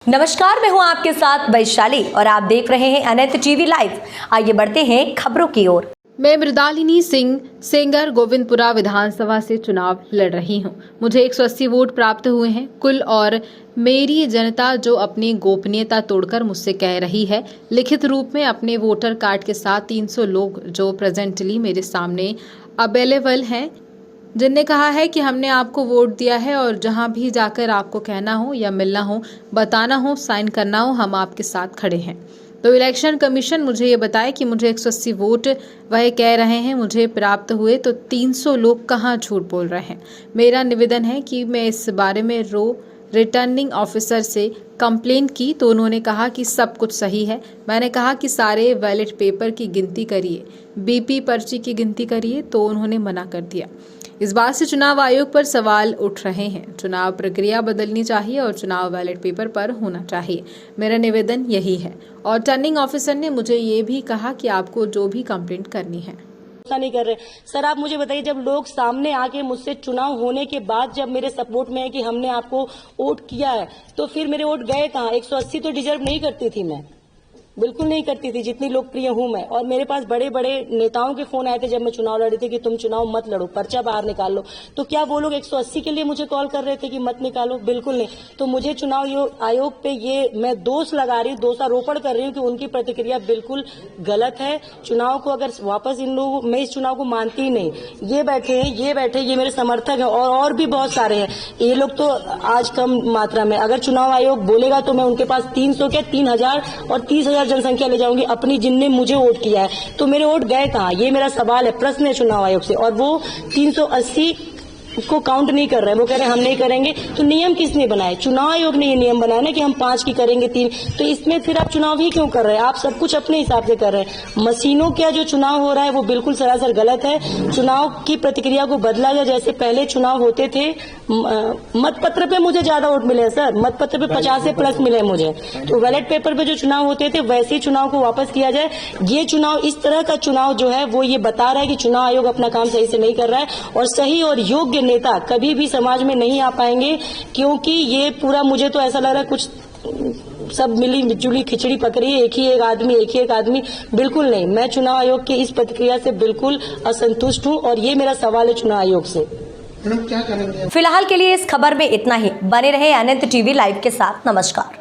नमस्कार, मैं हूं आपके साथ वैशाली और आप देख रहे हैं अनंत टीवी लाइव। आइए बढ़ते हैं खबरों की ओर। मैं मृदालिनी सिंह सेंगर गोविंदपुरा विधानसभा से चुनाव लड़ रही हूं। मुझे 180 वोट प्राप्त हुए हैं कुल, और मेरी जनता जो अपनी गोपनीयता तोड़कर मुझसे कह रही है लिखित रूप में अपने वोटर कार्ड के साथ 300 लोग जो प्रेजेंटली मेरे सामने अवेलेबल हैं, जिनने कहा है कि हमने आपको वोट दिया है और जहां भी जाकर आपको कहना हो या मिलना हो, बताना हो, साइन करना हो, हम आपके साथ खड़े हैं। तो इलेक्शन कमीशन मुझे ये बताए कि मुझे 180 वोट वह कह रहे हैं मुझे प्राप्त हुए, तो 300 लोग कहां झूठ बोल रहे हैं। मेरा निवेदन है कि मैं इस बारे में रिटर्निंग ऑफिसर से कंप्लेन की तो उन्होंने कहा कि सब कुछ सही है। मैंने कहा कि सारे बैलेट पेपर की गिनती करिए, बीपी पर्ची की गिनती करिए, तो उन्होंने मना कर दिया। इस बात से चुनाव आयोग पर सवाल उठ रहे हैं। चुनाव प्रक्रिया बदलनी चाहिए और चुनाव बैलेट पेपर पर होना चाहिए। मेरा निवेदन यही है। और रिटर्निंग ऑफिसर ने मुझे ये भी कहा कि आपको जो भी कंप्लेंट करनी है नहीं कर रहे सर। आप मुझे बताइए, जब लोग सामने आके मुझसे चुनाव होने के बाद जब मेरे सपोर्ट में है कि हमने आपको वोट किया है, तो फिर मेरे वोट गए कहाँ? 180 तो डिजर्व नहीं करती थी मैं, बिल्कुल नहीं करती थी जितनी लोकप्रिय हूं मैं। और मेरे पास बड़े बड़े नेताओं के फोन आए थे जब मैं चुनाव लड़ी थी कि तुम चुनाव मत लड़ो, पर्चा बाहर निकाल लो। तो क्या वो लोग 180 के लिए मुझे कॉल कर रहे थे कि मत निकालो? बिल्कुल नहीं। तो मुझे चुनाव आयोग पे ये मैं दोष लगा रही हूँ, दोषारोपण कर रही हूँ कि उनकी प्रतिक्रिया बिल्कुल गलत है। चुनाव को अगर वापस इन लोग, मैं इस चुनाव को मानती ही नहीं। ये बैठे हैं, ये मेरे समर्थक हैं और भी बहुत सारे हैं। ये लोग तो आज कम मात्रा में, अगर चुनाव आयोग बोलेगा तो मैं उनके पास 300 क्या 3000 और 30,000 जनसंख्या ले जाऊंगी अपनी, जिनने मुझे वोट किया है। तो मेरे वोट गए कहाँ? ये मेरा सवाल है, प्रश्न है चुनाव आयोग से। और वो 380 को काउंट नहीं कर रहे हैं, वो कह रहे हैं हम नहीं करेंगे। तो नियम किसने बनाए? चुनाव आयोग ने ये नियम बनाया ना कि हम 5 की करेंगे 3। तो इसमें फिर आप चुनाव ही क्यों कर रहे हैं? आप सब कुछ अपने हिसाब से कर रहे हैं। मशीनों का जो चुनाव हो रहा है वो बिल्कुल सरासर गलत है। चुनाव की प्रतिक्रिया को बदला जाए। जैसे पहले चुनाव होते थे, मतपत्र पे मुझे ज्यादा वोट मिले सर, मतपत्र पे 50 से प्लस मिले मुझे। तो बैलेट पेपर पे जो चुनाव होते थे वैसे ही चुनाव को वापस किया जाए। ये चुनाव, इस तरह का चुनाव जो है वो ये बता रहा है कि चुनाव आयोग अपना काम सही से नहीं कर रहा है और सही और योग्य नेता कभी भी समाज में नहीं आ पाएंगे। क्योंकि ये पूरा, मुझे तो ऐसा लग रहा है कुछ सब मिली जुली खिचड़ी पक रही है। एक ही एक आदमी, बिल्कुल नहीं। मैं चुनाव आयोग की इस प्रतिक्रिया से बिल्कुल असंतुष्ट हूं और ये मेरा सवाल है चुनाव आयोग से। क्या करेंगे? फिलहाल के लिए इस खबर में इतना ही। बने रहे अनंत टीवी लाइव के साथ। नमस्कार।